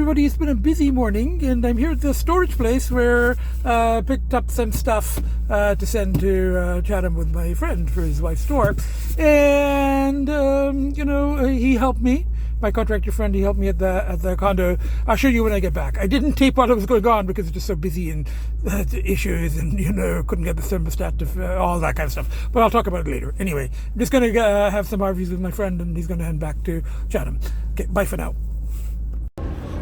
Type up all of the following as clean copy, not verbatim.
everybody, it's been a busy morning, and I'm here at the storage place where I picked up some stuff to send to Chatham with my friend for his wife's store. And, he helped me. My contractor friend, he helped me at the condo. I'll show you when I get back. I didn't tape while it was going on because it's just so busy and issues and, couldn't get the thermostat to all that kind of stuff. But I'll talk about it later. Anyway, I'm just going to have some RVs with my friend, and he's going to head back to Chatham. Okay, bye for now.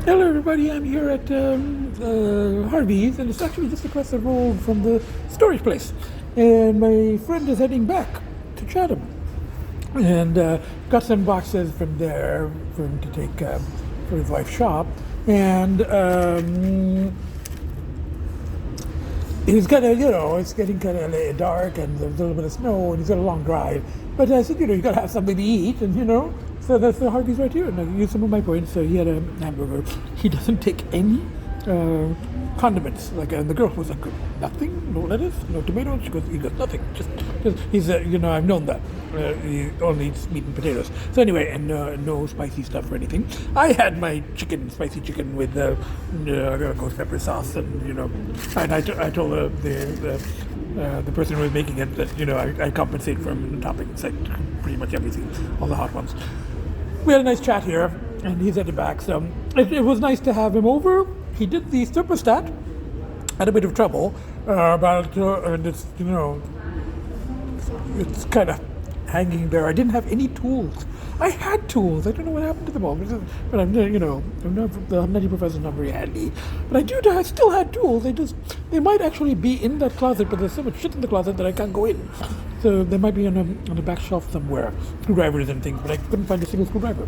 Hello everybody, I'm here at Harvey's, and it's actually just across the road from the storage place. And my friend is heading back to Chatham. And got some boxes from there for him to take for his wife's shop. And it was kind of, it's getting kind of dark, and there's a little bit of snow, and he's got a long drive. But I said, you got to have something to eat, and so that's the Harvey's right here. And I used some of my points. So he had a hamburger. He doesn't take any condiments. And the girl was like, nothing, no lettuce, no tomatoes. She goes, he goes, nothing. Just he's, I've known that. He only eats meat and potatoes. So anyway, and no spicy stuff or anything. I had my spicy chicken with ghost pepper sauce, and and I told the person who was making it that I compensate for him in the toppings, like pretty much everything, all the hot ones. We had a nice chat here, and he's headed back. So it was nice to have him over. He did the thermostat. Had a bit of trouble about and it's it's kind of hanging there. I didn't have any tools. I had tools. I don't know what happened to them all. But I'm the nutty professor's not very handy. But I still had tools. They might actually be in that closet, but there's so much shit in the closet that I can't go in. So they might be on the back shelf somewhere, screwdrivers and things. But I couldn't find a single screwdriver.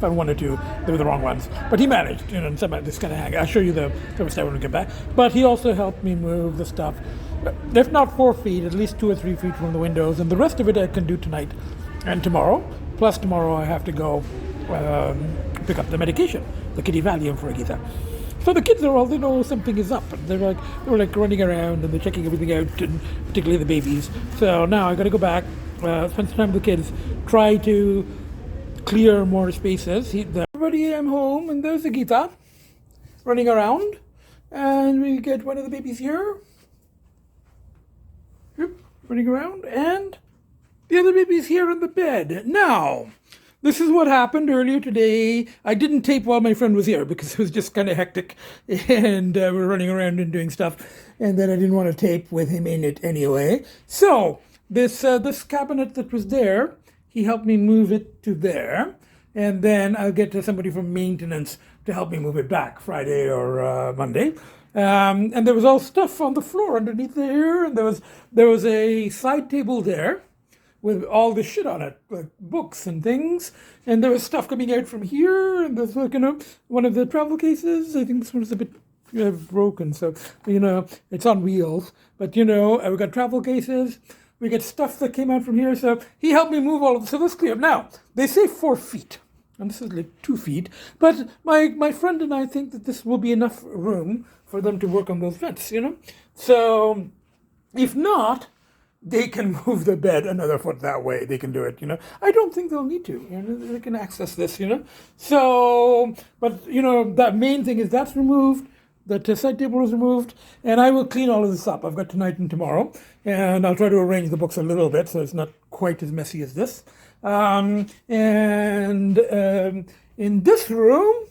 Found one or two. They were the wrong ones. But he managed. And somehow this kind of hang. I'll show you the thermostat when we get back. But he also helped me move the stuff. If not 4 feet, at least 2 or 3 feet from the windows, and the rest of it I can do tonight and tomorrow. Plus tomorrow I have to go pick up the medication, the Kitty Valium for Agita. So the kids they know something is up, and they were running around, and they're checking everything out, and particularly the babies. So now I got to go back, spend some time with the kids, try to clear more spaces. Everybody, I'm home, and there's Agita running around, and we get one of the babies here. Running around, and the other baby's here in the bed. Now, this is what happened earlier today. I didn't tape while my friend was here because it was just kind of hectic, and we were running around and doing stuff, and then I didn't want to tape with him in it anyway. So this cabinet that was there, he helped me move it to there, and then I'll get to somebody from maintenance to help me move it back Friday or Monday. And there was all stuff on the floor underneath there, and there was a side table there with all the shit on it, like books and things, and there was stuff coming out from here, and there's one of the travel cases. I think this one's a bit broken, so it's on wheels, but we got travel cases. We get stuff that came out from here, so he helped me move all of it. So that's clear. Now they say 4 feet. And this is like 2 feet, but my friend and I think that this will be enough room for them to work on those vents, So if not, they can move the bed another foot that way. They can do it, I don't think they'll need to. They can access this, So, but that main thing is that's removed. The side table is removed, and I will clean all of this up. I've got tonight and tomorrow, and I'll try to arrange the books a little bit so it's not quite as messy as this. In this room,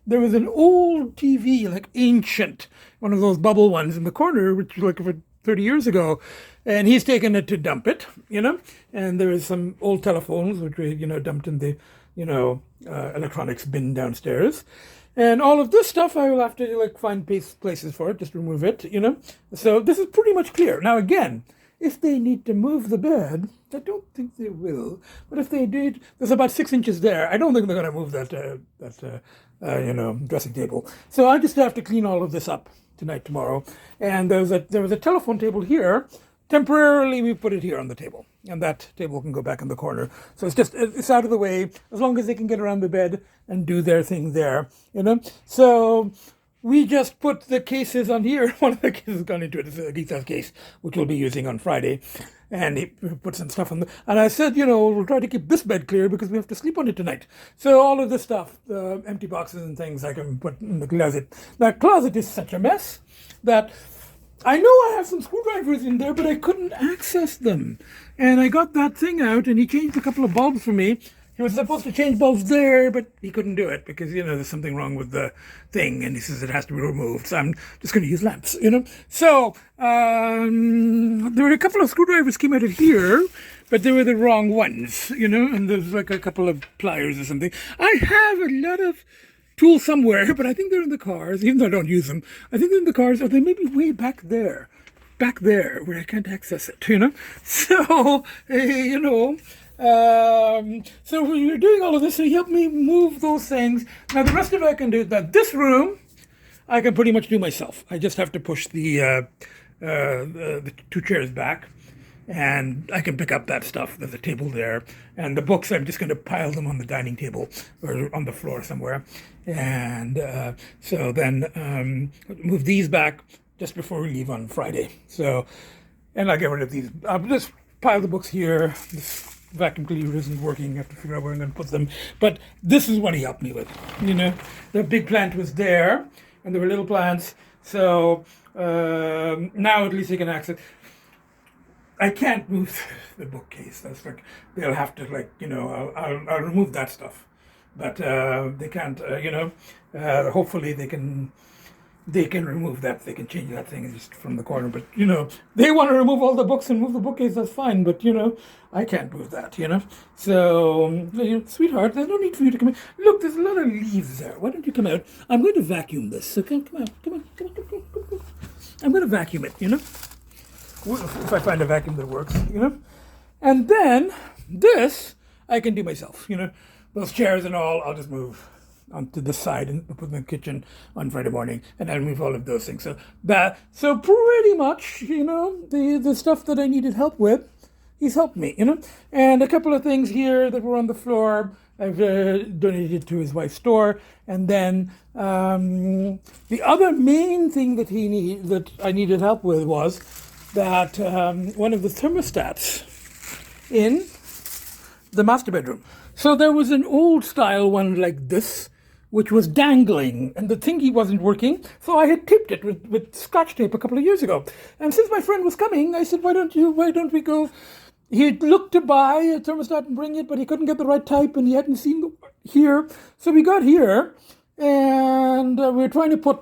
there was an old TV, like ancient, one of those bubble ones in the corner, which was like for 30 years ago, and he's taken it to dump it, and there was some old telephones, which we, dumped in the, electronics bin downstairs. And all of this stuff, I will have to find places for it, just remove it, So this is pretty much clear. Now again, if they need to move the bed, I don't think they will. But if they did, there's about 6 inches there. I don't think they're going to move that dressing table. So I just have to clean all of this up tonight, tomorrow. And there was a telephone table here. Temporarily, we put it here on the table, and that table can go back in the corner. So it's out of the way as long as they can get around the bed and do their thing there, So we just put the cases on here. One of the cases gone into it. It's Agita's case, which we'll be using on Friday. And he put some stuff on and I said, we'll try to keep this bed clear because we have to sleep on it tonight. So all of this stuff, the empty boxes and things I can put in the closet. That closet is such a mess that I know I have some screwdrivers in there, but I couldn't access them. And I got that thing out, and he changed a couple of bulbs for me. He was supposed to change bulbs there, but he couldn't do it because, there's something wrong with the thing, and he says it has to be removed. So I'm just going to use lamps, So there were a couple of screwdrivers came out of here, but they were the wrong ones, and there's like a couple of pliers or something. I have a lot of tools somewhere, but I think they're in the cars, even though I don't use them. I think they're in the cars, or they may be way back there where I can't access it, So, so when you're doing all of this, so he helped me move those things. Now the rest of it I can do. That this room, I can pretty much do myself. I just have to push the 2 chairs back, and I can pick up that stuff. There's a table there, and the books, I'm just going to pile them on the dining table or on the floor somewhere. And so then move these back just before we leave on Friday. So, and I'll get rid of these. I'll just pile the books here. This vacuum cleaner isn't working. I have to figure out where I'm going to put them. But this is what he helped me with. The big plant was there, and there were little plants. So now at least I can access. I can't move the bookcase. That's like, they'll have to I'll remove that stuff. But they can't, hopefully they can remove that. They can change that thing just from the corner. But, they want to remove all the books and move the bookcase, that's fine. But, I can't move that, So, sweetheart, there's no need for you to come in. Look, there's a lot of leaves there. Why don't you come out? I'm going to vacuum this. So come on. I'm going to vacuum it, if I find a vacuum that works, And then this I can do myself, Those chairs and all, I'll just move onto the side and put in the kitchen on Friday morning, and I'll move all of those things. So pretty much, the stuff that I needed help with, he's helped me, And a couple of things here that were on the floor, I've donated to his wife's store. And then the other main thing that I needed help with was that one of the thermostats in the master bedroom. So there was an old style one like this, which was dangling, and the thingy wasn't working. So I had taped it with Scotch tape a couple of years ago. And since my friend was coming, I said, why don't we go? He looked to buy a thermostat and bring it, but he couldn't get the right type, and he hadn't seen here. So we got here, and we were trying to put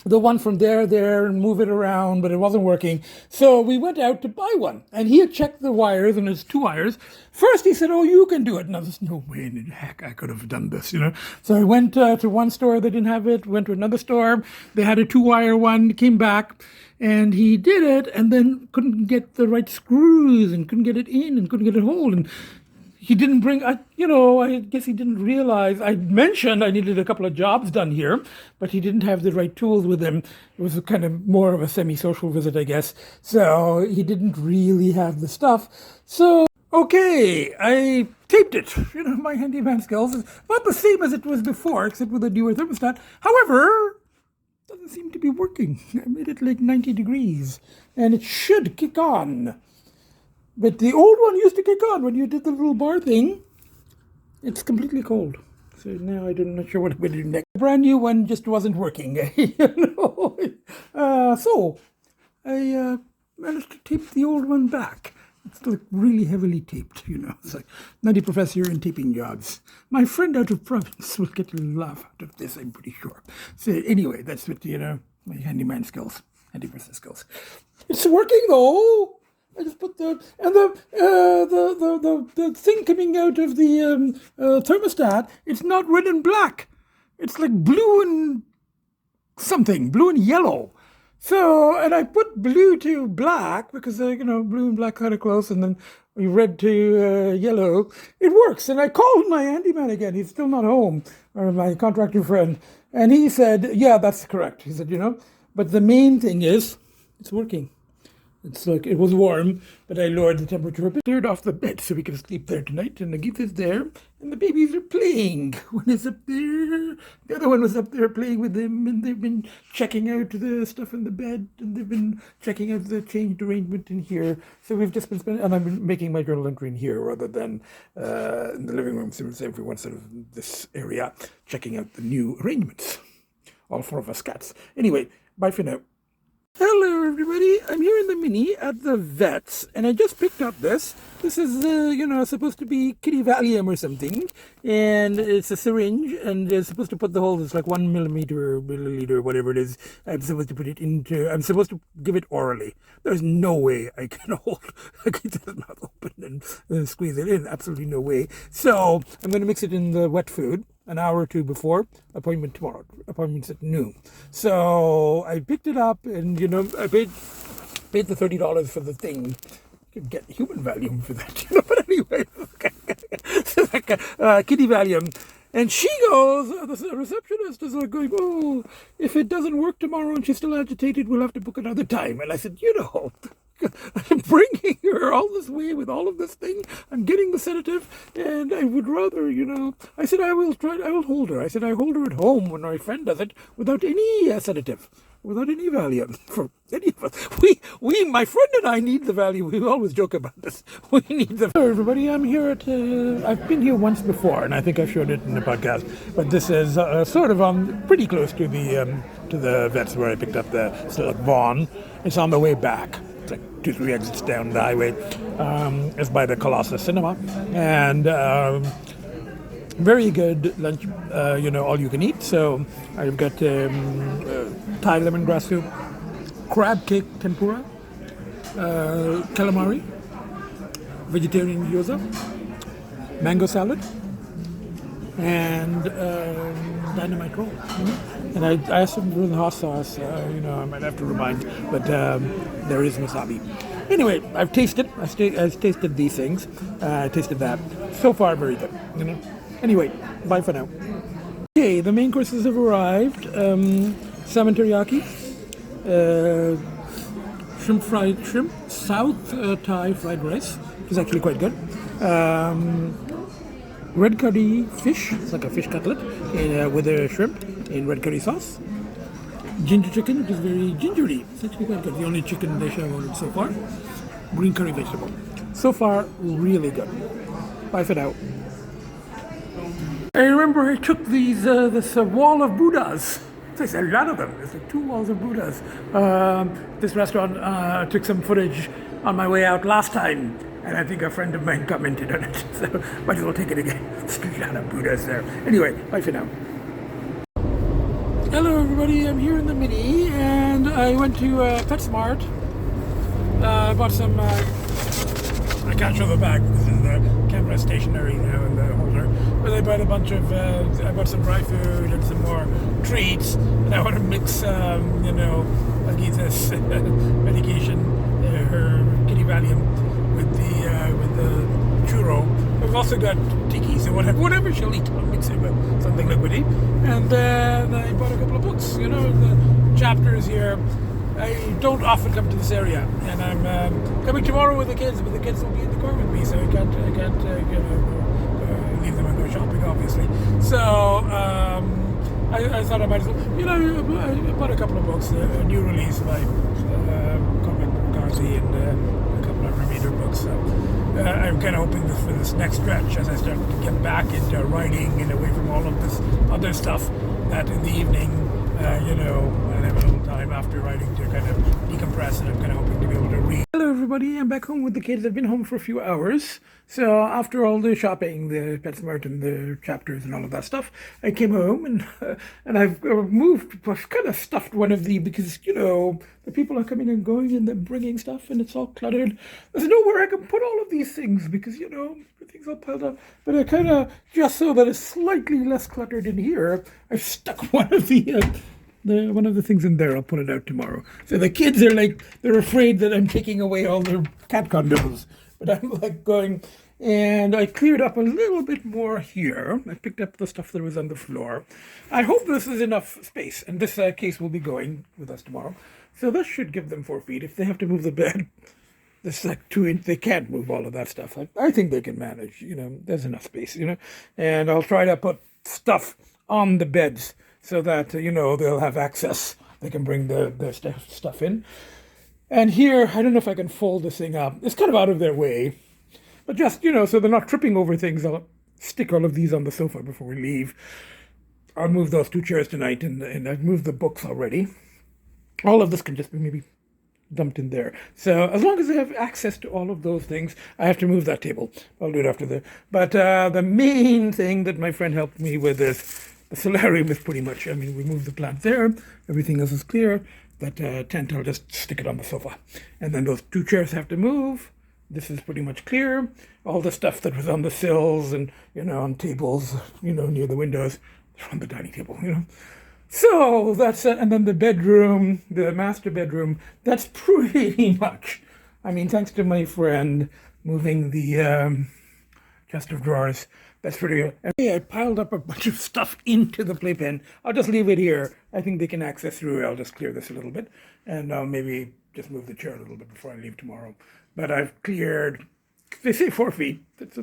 the one from there and move it around, but it wasn't working. So we went out to buy one, and he had checked the wires, and there's 2 wires. First he said, oh, you can do it. Now there's no way in heck I could have done this, So I went to one store, they didn't have it, went to another store, they had a 2-wire one, came back, and he did it, and then couldn't get the right screws, and couldn't get it in, and couldn't get it hold, and he didn't bring, I guess he didn't realize. I mentioned I needed a couple of jobs done here, but he didn't have the right tools with him. It was kind of more of a semi-social visit, I guess. So he didn't really have the stuff. So, okay, I taped it. My handyman skills is not the same as it was before, except with a newer thermostat. However, it doesn't seem to be working. I made it like 90 degrees, and it should kick on. But the old one used to kick on when you did the little bar thing. It's completely cold. So now I'm not sure what I'm going to do next. The brand new one just wasn't working. So I managed to tape the old one back. It's like really heavily taped, It's like nutty professor in taping jobs. My friend out of province will get a laugh out of this, I'm pretty sure. So anyway, that's what, my handyman skills, handy person skills. It's working though. I just put the thing coming out of the thermostat. It's not red and black. It's like blue and something, blue and yellow. So, and I put blue to black because blue and black kind of close, and then red to yellow. It works. And I called my handyman again. He's still not home, or my contractor friend, and he said, "Yeah, that's correct." He said, but the main thing is, it's working. It's like it was warm, but I lowered the temperature a bit, cleared off the bed so we can sleep there tonight. And Agita's there, and the babies are playing. One is up there, the other one was up there playing with them, and they've been checking out the stuff in the bed, and they've been checking out the changed arrangement in here. So we've just been spending, and I've been making my journal entry in here rather than in the living room. So everyone's sort of this area checking out the new arrangements. All four of us cats. Anyway, bye for now. Hello everybody, I'm here in the Mini at the vet's, and I just picked up this. This is, supposed to be Kitty Valium or something, and it's a syringe, and they're supposed to put the whole, it's like 1 millimeter, milliliter, whatever it is. I'm supposed to put it into, I'm supposed to give it orally. There's no way I can hold, I can just not open and squeeze it in, absolutely no way. So, I'm going to mix it in the wet food an hour or two before, appointment tomorrow, appointment's at noon. So I picked it up, and I paid the $30 for the thing. You could get human Valium for that, but anyway, Kitty Valium. And she goes, the receptionist is like going, oh, if it doesn't work tomorrow and she's still agitated, we'll have to book another time. And I said, I'm bringing her all this way with all of this thing. I'm getting the sedative, and I would rather, I said, I will hold her. I said, I hold her at home when my friend does it without any sedative, without any Valium for any of us. My friend and I need the Valium. We always joke about this. We need the. Hello, everybody. I'm here at, I've been here once before, and I think I've showed it in the podcast, but this is sort of pretty close to the vet's where I picked up still at Vaughan. It's on the way back. It's like 2-3 exits down the highway. It's by the Colossus Cinema, and very good lunch. All you can eat. So I've got Thai lemongrass soup, crab cake tempura, calamari, vegetarian gyoza, mango salad, and dynamite roll. And I asked them for the hot sauce. I might have to remind, but there is wasabi. Anyway, I've tasted these things. I tasted that. So far, very good. Anyway, bye for now. Okay, the main courses have arrived. Salmon teriyaki, shrimp, South Thai fried rice, which is actually quite good. Red curry fish, it's like a fish cutlet with a shrimp in red curry sauce. Ginger chicken, which is very gingery. It's actually quite good. The only chicken dish I've ordered so far. Green curry vegetable. So far, really good. Bye for now. I remember I took this wall of Buddhas. There's a lot of them. There's like 2 walls of Buddhas. This restaurant took some footage on my way out last time, and I think a friend of mine commented on it. So might as well take it again. There's a lot of Buddhas there. Anyway, bye for now. Hello everybody, I'm here in the Mini, and I went to Pestmart. I bought some, I can't show the bag because the camera stationary now in the holder, but I bought a bunch of, I bought some dry food and some more treats, and I want to mix, Agita's medication, her Kitty Valium, with the churro. I've also got tiki, so whatever she'll eat, I'll mix it with something liquidy. And then I bought a couple of books, the chapters here. I don't often come to this area, and I'm coming tomorrow with the kids, but the kids will be in the car with me, so I can't leave them and go shopping, obviously. So I thought I might as well, I bought a couple of books, a new release by Cormac McCarthy and a couple of reader books. So I'm kind of hoping for this next stretch, as I start to get back into writing and away from all of this other stuff, that in the evening, I have a little time after writing to kind of decompress, and I'm kind of hoping to be able to read. Hello everybody, I'm back home with the kids. I've been home for a few hours. So after all the shopping, the Pestmart and the Chapters and all of that stuff, I came home and I've I've kind of stuffed one of because, the people are coming and going and they're bringing stuff and it's all cluttered. There's nowhere I can put all of these things because, everything's all piled up. But I kind of, just so that it's slightly less cluttered in here, I've stuck one of one of the things in there. I'll put it out tomorrow. So the kids are they're afraid that I'm taking away all their cat condos. But I'm going, and I cleared up a little bit more here. I picked up the stuff that was on the floor. I hope this is enough space, and this case will be going with us tomorrow. So this should give them 4 feet. If they have to move the bed, this is like 2 inch. They can't move all of that stuff. I think they can manage. There's enough space. And I'll try to put stuff on the beds so that they'll have access. They can bring their stuff in. And here, I don't know if I can fold this thing up. It's kind of out of their way. But just, so they're not tripping over things, I'll stick all of these on the sofa before we leave. I'll move those 2 chairs tonight, and I've moved the books already. All of this can just be maybe dumped in there. So as long as they have access to all of those things, I have to move that table. I'll do it after But the main thing that my friend helped me with is the solarium is pretty much, we moved the plant there. Everything else is clear. That tent, I'll just stick it on the sofa. And then those 2 chairs have to move. This is pretty much clear. All the stuff that was on the sills and, on tables, near the windows, they're on the dining table, So that's it. And then the bedroom, the master bedroom, that's pretty much, thanks to my friend moving the chest of drawers, that's pretty good. I piled up a bunch of stuff into the playpen. I'll just leave it here. I think they can access through it. I'll just clear this a little bit, and I'll maybe just move the chair a little bit before I leave tomorrow. But I've cleared, they say 4 feet. That's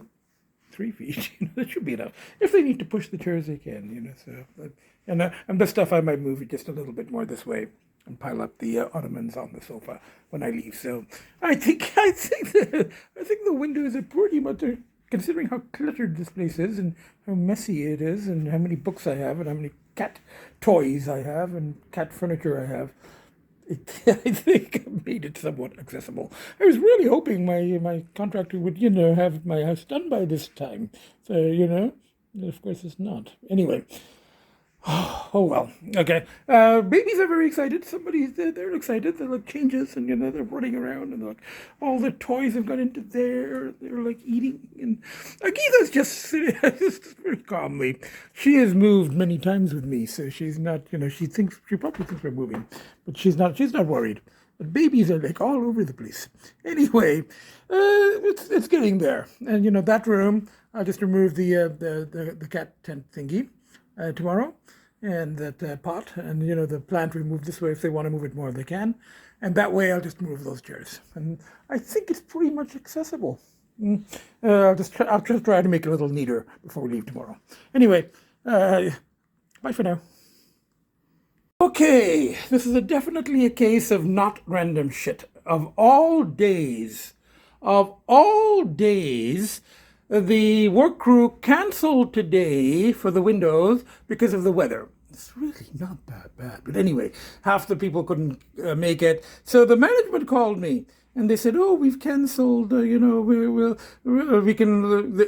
3 feet. That should be enough. If they need to push the chairs, they can. So, and the stuff I might move it just a little bit more this way and pile up the ottomans on the sofa when I leave. So I think the windows are pretty much. Considering how cluttered this place is and how messy it is and how many books I have and how many cat toys I have and cat furniture I have, I think I made it somewhat accessible. I was really hoping my contractor would, have my house done by this time. So, of course it's not. Anyway. Oh well, okay. Babies are very excited. They're excited. They're like changes, and they're running around, and all the toys have got into there. They're like eating, and Agita's just sitting just very calmly. She has moved many times with me, so she's not. She probably thinks we're moving, but she's not. She's not worried. But babies are like all over the place. Anyway, it's getting there, and that room. I'll just remove the cat tent thingy tomorrow. And that pot, and the plant we move this way. If they want to move it more, they can, and that way I'll just move those chairs. And I think it's pretty much accessible. I'll just try to make it a little neater before we leave tomorrow. Anyway, bye for now. Okay, this is definitely a case of not random shit. Of all days, the work crew canceled today for the windows because of the weather. It's really not that bad. But anyway, half the people couldn't make it. So the management called me and they said, "Oh, we've canceled, the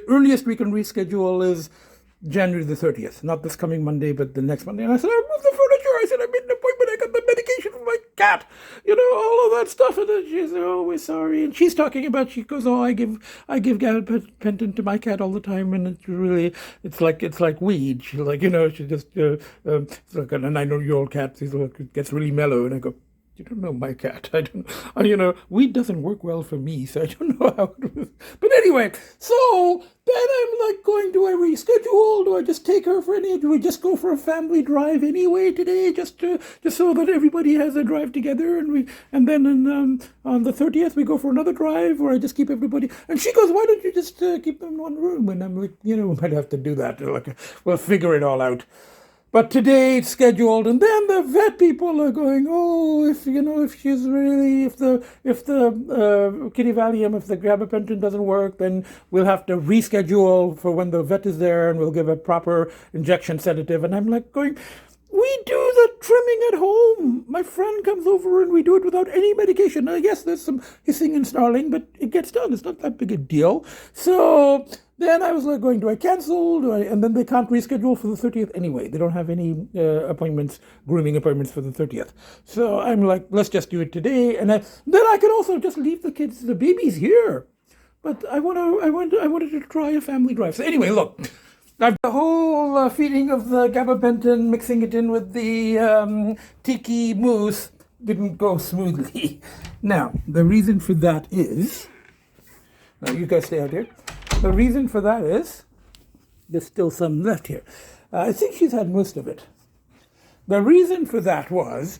earliest we can reschedule is January the 30th, not this coming Monday, but the next Monday." And I said, "I moved the furniture." I said, "I made an appointment. I got the medication for my cat, all of that stuff." And then she said, "Oh, we're sorry." And she's talking about, she goes, "Oh, I give gabapentin to my cat all the time, and it's like weed." She's like, she just it's like a 9-year-old cat. She's like, it gets really mellow, and I go, "You don't know my cat. I don't, weed doesn't work well for me, so I don't know how it was." But anyway, so then I'm like going, do I reschedule? Do I just take her do we just go for a family drive anyway today, just so that everybody has a drive together, and then on the 30th we go for another drive, or I just keep everybody? And she goes, "Why don't you just keep them in one room?" And I'm like, we might have to do that. Like, we'll figure it all out. But today it's scheduled, and then the vet people are going, "Oh, if the Kitty Valium, if the gabapentin doesn't work, then we'll have to reschedule for when the vet is there, and we'll give a proper injection sedative." And I'm like going, "We do the trimming at home. My friend comes over and we do it without any medication. Yes, there's some hissing and snarling, but it gets done. It's not that big a deal." So then I was like going, do I cancel? And then they can't reschedule for the 30th anyway. They don't have any grooming appointments for the 30th. So I'm like, let's just do it today. And then I could also just leave the babies here. But I wanted to try a family drive. So anyway, look. The whole feeding of the gabapentin, mixing it in with the tiki mousse didn't go smoothly. Now, the reason for that is, now you guys stay out here. The reason for that is, there's still some left here. I think she's had most of it. The reason for that was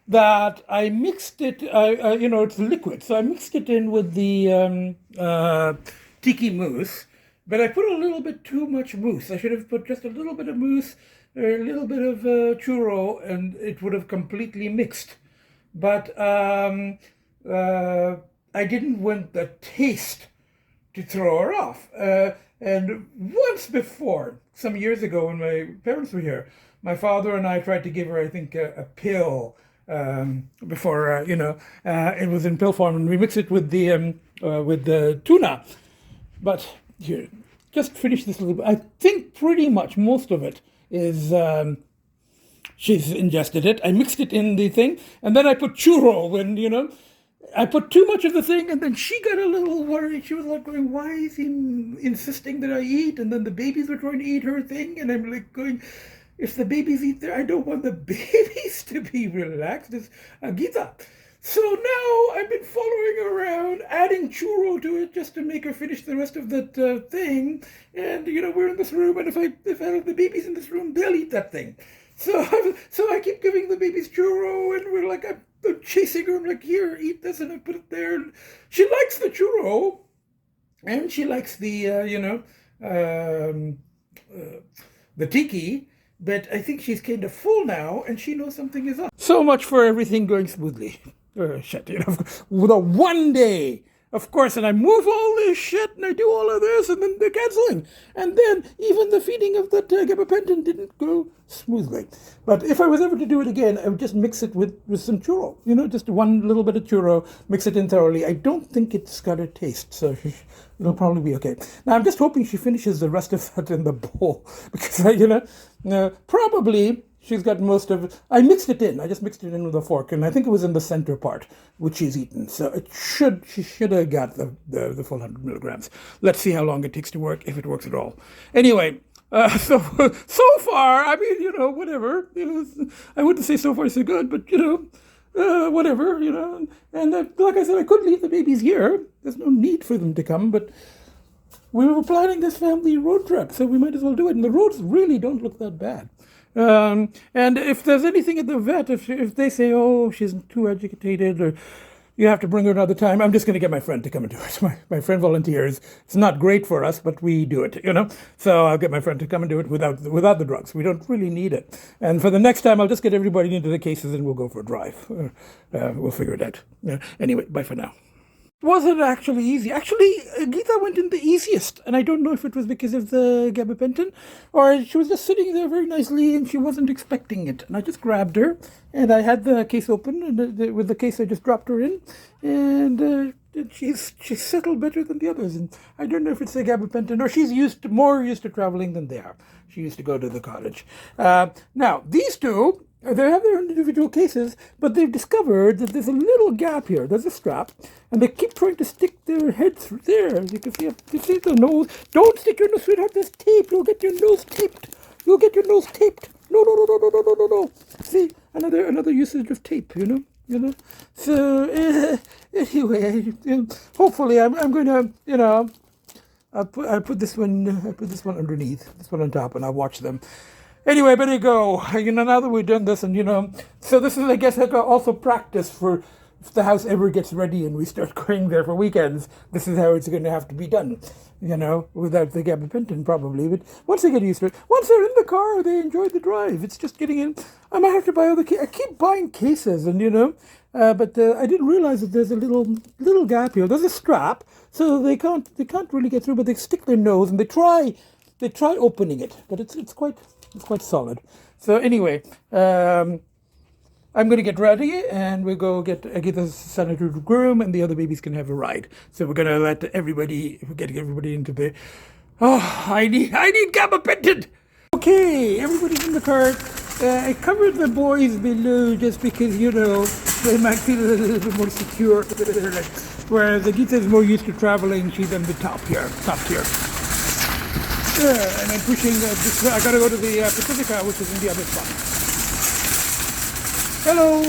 that I mixed it, it's liquid, so I mixed it in with the tiki mousse, but I put a little bit too much mousse. I should have put just a little bit of mousse, a little bit of churro, and it would have completely mixed. But I didn't want the taste to throw her off. And once before, some years ago when my parents were here, my father and I tried to give her, I think, a pill before, it was in pill form, and we mixed it with the tuna. But here, just finish this little bit. I think pretty much most of it is, she's ingested it. I mixed it in the thing, and then I put churro when, I put too much of the thing, and then she got a little worried. She was like going, why is he insisting that I eat? And then the babies were trying to eat her thing, and I'm like going, if the babies eat there, I don't want the babies to be relaxed. It's Agita. So now I've been following her around, adding churro to it just to make her finish the rest of that thing. And, we're in this room, and if I have the babies in this room, they'll eat that thing. So I keep giving the babies churro, and we're like, I'm chasing her. I'm like, here, eat this, and I put it there. And she likes the churro, and she likes the, the tiki. But I think she's kind of full now, and she knows something is up. So much for everything going smoothly. With a one day, of course, and I move all this shit, and I do all of this, and then they're canceling. And then even the feeding of that gabapentin didn't go smoothly. But if I was ever to do it again, I would just mix it with some churro. Just one little bit of churro, mix it in thoroughly. I don't think it's got a taste, so it'll probably be okay. Now, I'm just hoping she finishes the rest of that in the bowl, because, probably she's got most of it. I mixed it in. I just mixed it in with a fork, and I think it was in the center part, which she's eaten. So she should have got the full 100 milligrams. Let's see how long it takes to work, if it works at all. Anyway, so far, I mean, whatever. I wouldn't say so far so good, but, whatever, And like I said, I could leave the babies here. There's no need for them to come, but we were planning this family road trip, so we might as well do it. And the roads really don't look that bad. And if there's anything at the vet, if they say, oh, she's too agitated, or you have to bring her another time, I'm just going to get my friend to come and do it. My friend volunteers. It's not great for us, but we do it, So I'll get my friend to come and do it without the drugs. We don't really need it. And for the next time, I'll just get everybody into the cases and we'll go for a drive. We'll figure it out. Anyway, bye for now. Wasn't actually easy. Actually, Gita went in the easiest, and I don't know if it was because of the gabapentin, or she was just sitting there very nicely, and she wasn't expecting it. And I just grabbed her, and I had the case open, and with the case I just dropped her in, and she's settled better than the others. And I don't know if it's the gabapentin, or she's more used to traveling than they are. She used to go to the college. Now, these two, they have their individual cases, but they've discovered that there's a little gap here. There's a strap, and they keep trying to stick their heads through there. You can see the nose. Don't stick your nose, sweetheart. There's tape. You'll get your nose taped. No. See, another usage of tape. So anyway, hopefully I'm going to I put this one underneath, this one on top, and I'll watch them. Anyway, there you go. Now that we've done this, and so this is, I guess, also practice for if the house ever gets ready and we start going there for weekends. This is how it's going to have to be done, without the gabapentin probably. But once they get used to it, once they're in the car, they enjoy the drive. It's just getting in. I might have to buy other cases. I keep buying cases, and but I didn't realize that there's a little gap here. There's a strap, so they can't really get through. But they stick their nose and they try opening it, but it's quite solid. So anyway, I'm going to get ready, and we'll go get the sanitary groom, and the other babies can have a ride. So we're going to get everybody into the. Oh, I need gabapentin. Okay, everybody's in the car. I covered the boys below just because they might feel a little bit more secure. Whereas Agita is more used to traveling. She's on the top tier. And I'm pushing this. I gotta go to the Pacifica, which is in the other spot. Hello.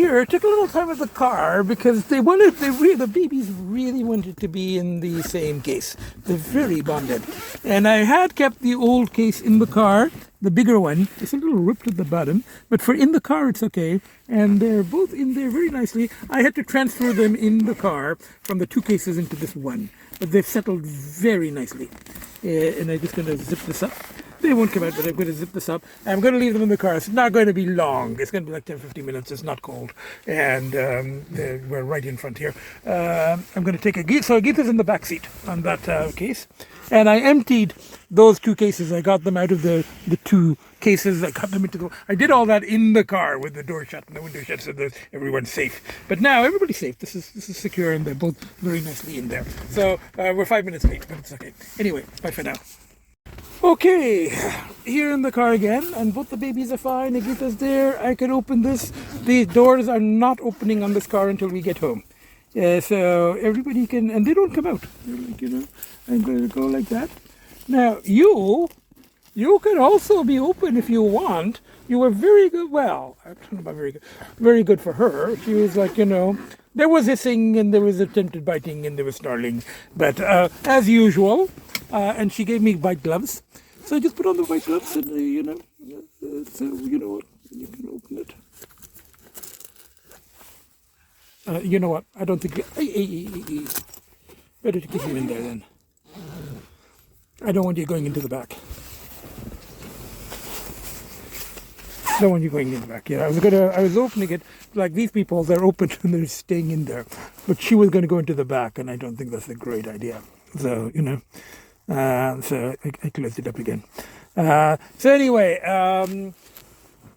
here, took a little time at the car because the babies really wanted to be in the same case. They're very bonded. And I had kept the old case in the car, the bigger one. It's a little ripped at the bottom, but for in the car it's okay. And they're both in there very nicely. I had to transfer them in the car from the two cases into this one, but they've settled very nicely. And I'm just going to zip this up. They won't come out, but I'm going to zip this up. I'm going to leave them in the car. It's not going to be long. It's going to be like 10-15 minutes. It's not cold. And we're right in front here. I'm going to take Agita. So Agita's in the back seat on that case. And I emptied those two cases. I got them out of the two cases. I got them into the... I did all that in the car with the door shut and the window shut so that everyone's safe. But now everybody's safe. This is secure and they're both very nicely in there. So we're 5 minutes late, but it's okay. Anyway, bye for now. Okay, here in the car again, and both the babies are fine. Agita's there. I can open this. The doors are not opening on this car until we get home. So everybody can, and they don't come out. Like, I'm going to go like that. Now, you can also be open if you want. You were very good. Well, I don't know about very good. Very good for her. She was like, there was hissing and there was attempted biting and there was snarling. But as usual, and she gave me white gloves. So I just put on the white gloves and, so you know what, you can open it. You know what, I don't think, better to keep you in there then. I don't want you going into the back. Don't want you going in the back. Yeah, I was opening it, like these people, they're open and they're staying in there. But she was going to go into the back and I don't think that's a great idea. So, so I closed it up again. So anyway,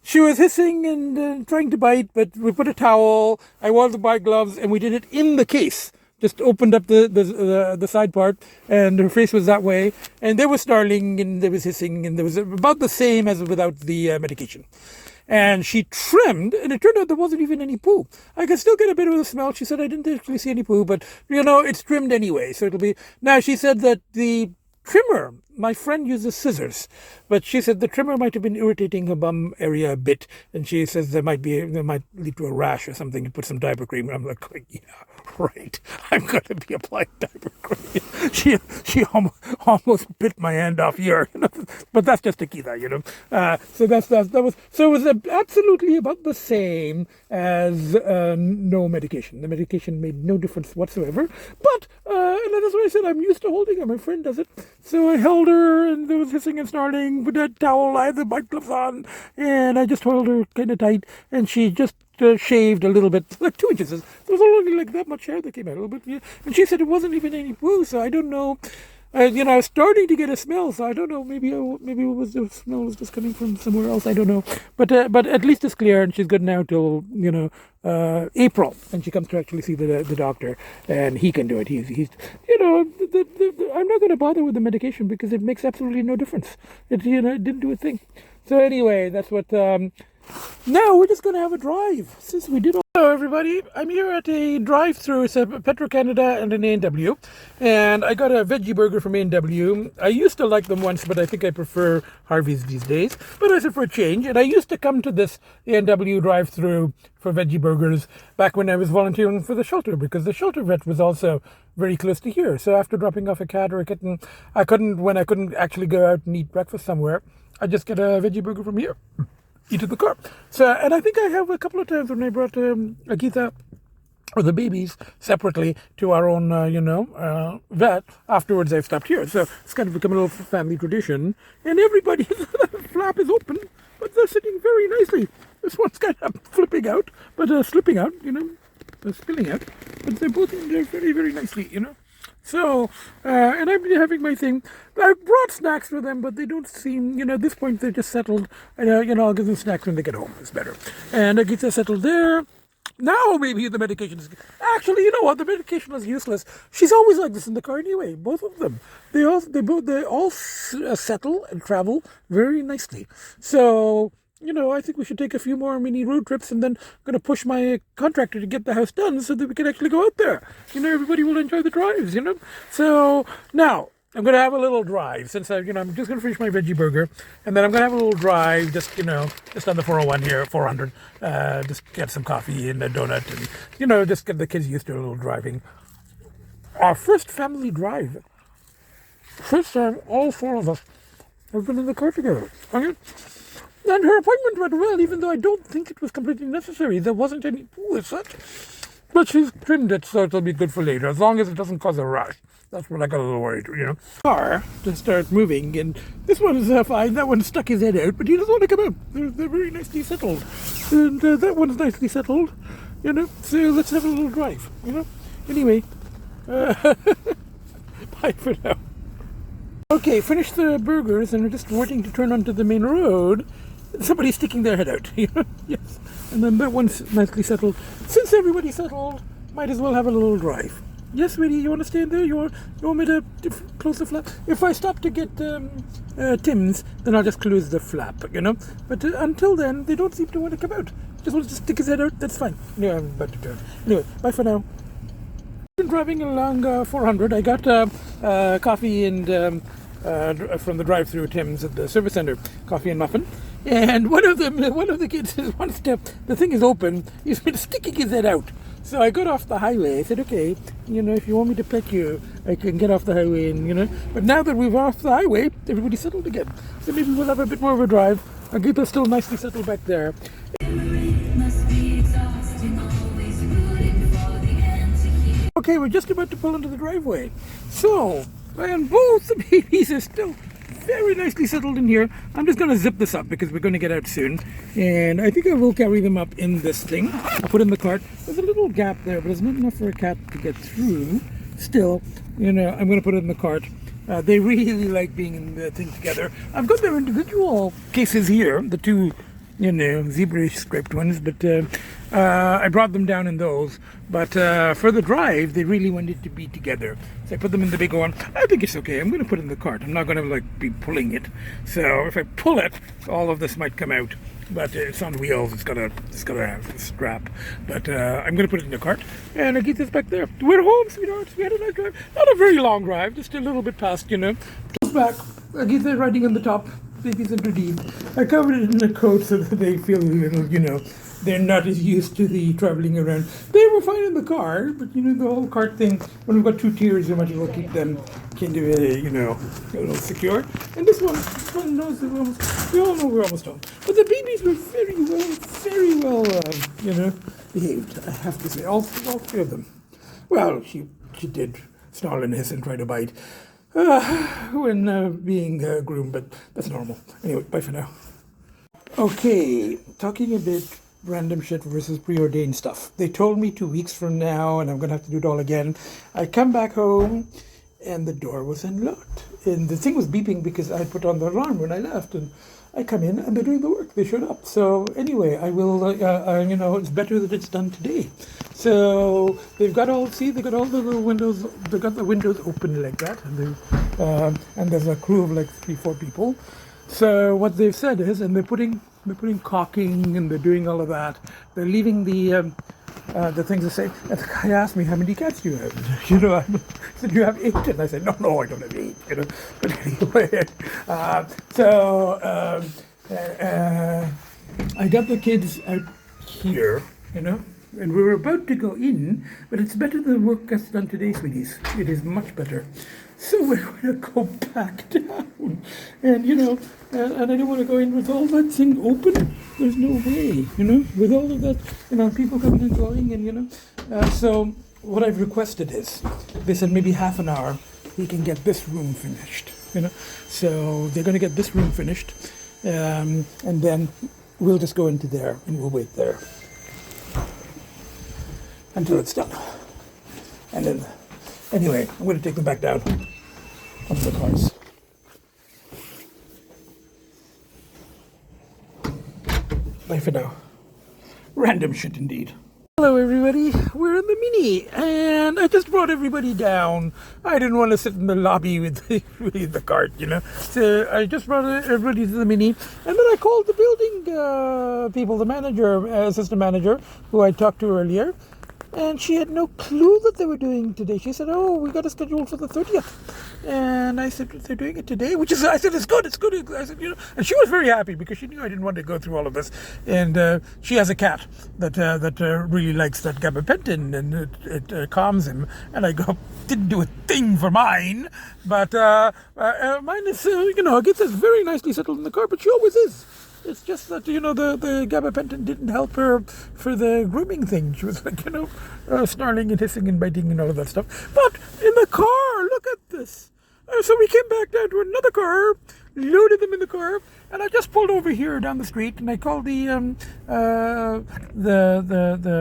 she was hissing and trying to bite, but we put a towel, I wore the white gloves, and we did it in the case. Just opened up the side part, and her face was that way, and there was snarling, and there was hissing, and there was about the same as without the medication. And she trimmed, and it turned out there wasn't even any poo. I could still get a bit of the smell. She said I didn't actually see any poo, but it's trimmed anyway, so it'll be... Now she said that the trimmer, my friend uses scissors, but she said the trimmer might have been irritating her bum area a bit, and she says there might lead to a rash or something, and put some diaper cream. And I'm like, yeah, right. I'm going to be applying diaper cream. She almost bit my hand off here, but that's just Agita, So it was absolutely about the same as no medication. The medication made no difference whatsoever, but and that's why I said I'm used to holding her. My friend does it, so I held her, and there was hissing and snarling with that towel. I had the white gloves on, and I just held her kind of tight, and she just shaved a little bit, like 2 inches. There was only like that much hair that came out, a little bit. Yeah. And she said it wasn't even any poo, so I don't know. I was starting to get a smell, so I don't know. Maybe the smell was just coming from somewhere else. I don't know. But at least it's clear, and she's good now till April, and she comes to actually see the doctor, and he can do it. He's I'm not going to bother with the medication because it makes absolutely no difference. It didn't do a thing. So anyway, that's what. Now we're just going to have a drive since we did all... Hello everybody, I'm here at a drive-through. It's a Petro-Canada and an A&W, and I got a veggie burger from A&W. I used to like them once, but I think I prefer Harvey's these days. But I said for a change, and I used to come to this A&W drive-through for veggie burgers back when I was volunteering for the shelter, because the shelter vet was also very close to here. So after dropping off a cat or a kitten, when I couldn't actually go out and eat breakfast somewhere, I just get a veggie burger from here. Eat in the car. So, and I think I have a couple of times when I brought Agita or the babies separately to our own, vet. Afterwards, I've stopped here. So it's kind of become a little family tradition. And everybody's flap is open, but they're sitting very nicely. This one's kind of flipping out, but slipping out, spilling out. But they're both in there very, very nicely, So, and I've been having my thing. I brought snacks for them, but they don't seem, at this point they're just settled. And, I'll give them snacks when they get home. It's better. And Agita settled there. Now maybe the medication is... Actually, you know what? The medication was useless. She's always like this in the car anyway. Both of them. They all settle and travel very nicely. So... I think we should take a few more mini road trips, and then I'm going to push my contractor to get the house done so that we can actually go out there. Everybody will enjoy the drives, So now I'm going to have a little drive since I'm just going to finish my veggie burger, and then I'm going to have a little drive just on the 401 here, 400, just get some coffee and a donut, and just get the kids used to a little driving. Our first family drive. First time all four of us have been in the car together. Okay? And her appointment went well, even though I don't think it was completely necessary. There wasn't any poo as such. But she's trimmed it so it'll be good for later, as long as it doesn't cause a rush. That's what I got a little worried, Car to start moving, and this one is fine. That one stuck his head out, but he doesn't want to come out. They're very nicely settled. And that one's nicely settled, So let's have a little drive, Anyway, bye for now. Okay, finished the burgers, and we're just waiting to turn onto the main road. Somebody's sticking their head out, Yes. And then that one's nicely settled. Since everybody's settled, might as well have a little drive. Yes, sweetie, you want to stay in there? You want me to close the flap? If I stop to get Tim's, then I'll just close the flap, But until then, they don't seem to want to come out. Just want to stick his head out, that's fine. Yeah, I'm about to turn. Anyway, bye for now. Been driving along 400. I got coffee and from the drive-through Tim's at the service center, coffee and muffin. And one of the kids wants to. The thing is open. He's been sticking his head out. So I got off the highway. I said, okay, if you want me to pet you, I can get off the highway, and But now that we've off the highway, everybody's settled again. So maybe we'll have a bit more of a drive. Agita's still nicely settled back there. Okay, we're just about to pull into the driveway. So, and both the babies are still very nicely settled in here. I'm just going to zip this up because we're going to get out soon. And I think I will carry them up in this thing. I'll put it in the cart. There's a little gap there, but it's not enough for a cat to get through. Still, I'm going to put it in the cart. They really like being in the thing together. I've got their individual cases here, the two, zebra-ish striped ones, but I brought them down in those. But for the drive, they really wanted to be together. So I put them in the bigger one. I think it's okay. I'm going to put it in the cart. I'm not going to be pulling it. So if I pull it, all of this might come out. But it's on wheels. It's got to have a strap. But I'm going to put it in the cart. And I get this back there. We're home, sweethearts. We had a nice drive. Not a very long drive. Just a little bit past, Just back. I get there riding on the top. Babies under deep. I covered it in a coat so that they feel a little, they're not as used to the traveling around. They were fine in the car, but the whole cart thing, when we've got two tiers, you might as well keep them kind of, a little secure. And this one knows that we all know we're almost home. But the babies were very well, behaved, I have to say, all three of them. Well, she did snarl and hiss and try to bite when being groomed, but that's normal. Anyway, bye for now. Okay, talking a bit random shit versus preordained stuff. They told me 2 weeks from now, and I'm going to have to do it all again. I come back home, and the door was unlocked. And the thing was beeping because I put on the alarm when I left, and I come in, and they're doing the work. They showed up. So anyway, I will, it's better that it's done today. So they've got all the little windows, they've got the windows open like that, and there's a crew of like 3-4 people. So what they've said is, and they're putting caulking, and they're doing all of that. They're leaving the things the same. And the guy asked me, how many cats do you have? I said, you have 8. And I said, no, I don't have 8. But anyway, I got the kids out here, and we were about to go in, but it's better the work gets done today, sweeties. It is much better. So we're going to go back down. And, and I don't want to go in with all that thing open. There's no way, with all of that, people coming and going, and, so what I've requested is, they said maybe half an hour, he can get this room finished, So they're going to get this room finished, and then we'll just go into there, and we'll wait there until it's done. And then, anyway, I'm going to take them back down onto the cars. Bye for now. Random shit indeed. Hello everybody, we're in the Mini, and I just brought everybody down. I didn't want to sit in the lobby with the cart, So I just brought everybody to the Mini, and then I called the building people, the manager, assistant manager, who I talked to earlier. and she had no clue that they were doing it today. She said, "Oh, we got a schedule for the 30th." And I said, "They're doing it today," which is, I said, "It's good, it's good." I said, and she was very happy because she knew I didn't want to go through all of this. And she has a cat that really likes that gabapentin, and it calms him. And I go, didn't do a thing for mine, but mine is, Agita's very nicely settled in the car, but she always is. It's just that, the gabapentin didn't help her for the grooming thing. She was like, snarling and hissing and biting and all of that stuff. But in the car, look at this. So we came back down to another car, loaded them in the car, and I just pulled over here down the street, and I called the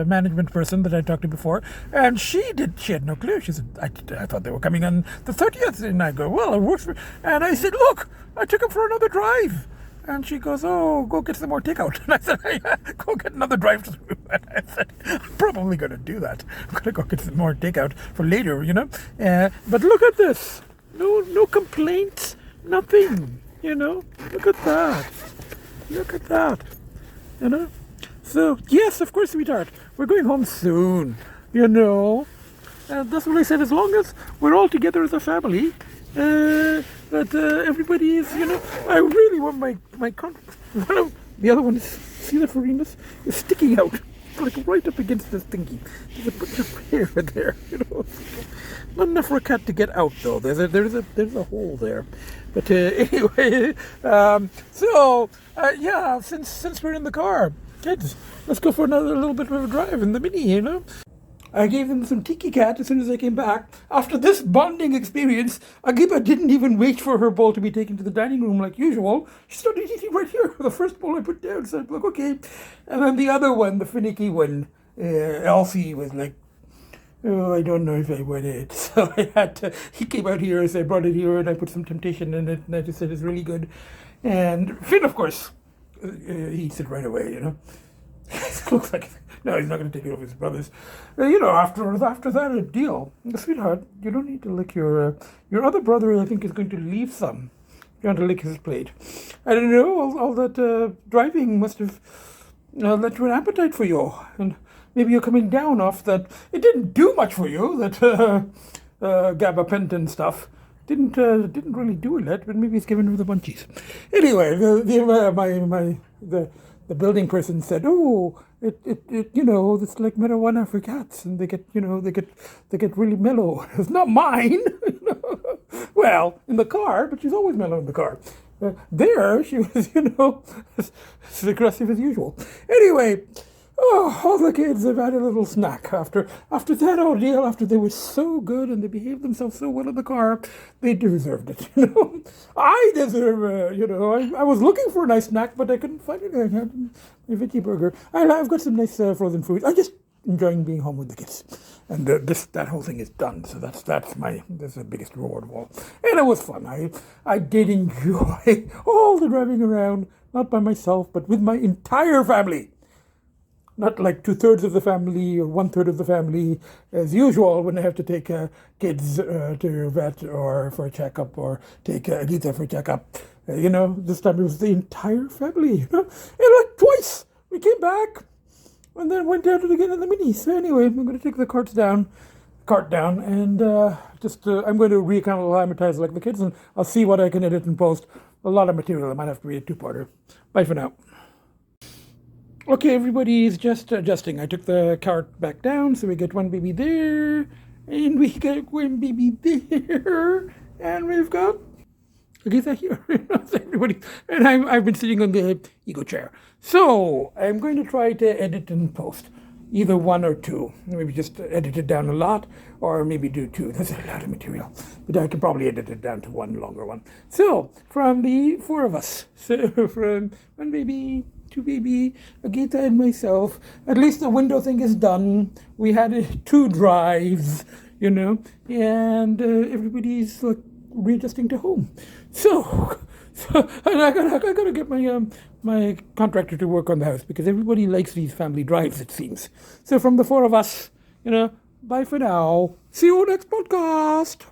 management person that I talked to before, and she had no clue. She said, I thought they were coming on the 30th, and I go, well, it works for, and I said, look, I took them for another drive. And she goes, oh, go get some more takeout. And I said, go get another drive-through. And I said, I'm probably going to do that. I'm going to go get some more takeout for later, But look at this. No complaints, nothing, Look at that. Look at that, So, yes, of course, sweetheart, we're going home soon, And that's what I said, as long as we're all together as a family, that everybody is, I really want my the other one is, see the Farinas, is sticking out, like right up against this thingy. There's a bunch of hair there, Not enough for a cat to get out, though. There's a hole there. But anyway, since we're in the car, kids, let's go for another little bit of a drive in the Mini, I gave them some tiki cat as soon as I came back. After this bonding experience, Agita didn't even wait for her bowl to be taken to the dining room like usual. She started eating right here. The first bowl I put down, so I'm like, okay. And then the other one, the finicky one, Lcee was like, oh, I don't know if I want it. So he came out here, so I brought it here, and I put some temptation in it, and I just said it's really good. And Finn, of course, he eats it right away, It looks like, no, he's not going to take it off his brothers. After that deal, sweetheart, you don't need to lick your other brother. I think is going to leave some. You want to lick his plate. I don't know. All that driving must have led to an appetite for you, and maybe you're coming down off that. It didn't do much for you. That gabapentin stuff didn't really do a lot, but maybe it's giving her the bunchies. Anyway, the building person said, "Oh, it's like marijuana for cats, and they get really mellow." It's not mine, Well, in the car, but she's always mellow in the car. There, she was, as aggressive as usual. Anyway, all the kids have had a little snack after that ordeal. After they were so good and they behaved themselves so well in the car, they deserved it. I deserve. I was looking for a nice snack, but I couldn't find it. I had a veggie burger. I've got some nice frozen foods. I'm just enjoying being home with the kids, and that whole thing is done. So that's the biggest reward of all. And it was fun. I did enjoy all the driving around, not by myself, but with my entire family. Not like 2/3 of the family or 1/3 of the family as usual when I have to take kids to vet or for a checkup, or take Agita for a checkup. This time it was the entire family. And like twice we came back and then went down to it again in the Mini. So anyway, I'm going to take the cart down, and I'm going to reacclimatize like the kids, and I'll see what I can edit and post. A lot of material. I might have to read a 2-parter. Bye for now. Okay, everybody's just adjusting. I took the cart back down, so we get one baby there, and we get one baby there, and we've got Agita here. Everybody, and I've been sitting on the ego chair. So I'm going to try to edit and post either 1 or 2. Maybe just edit it down a lot, or maybe do 2. There's a lot of material, but I can probably edit it down to 1 longer one. So from the 4 of us, so from 1 baby, 2 baby, Agita and myself, at least the window thing is done. We had 2 drives, and everybody's like readjusting to home. So and I gotta get my contractor to work on the house, because everybody likes these family drives, it seems. So from the 4 of us, bye for now. See you next podcast.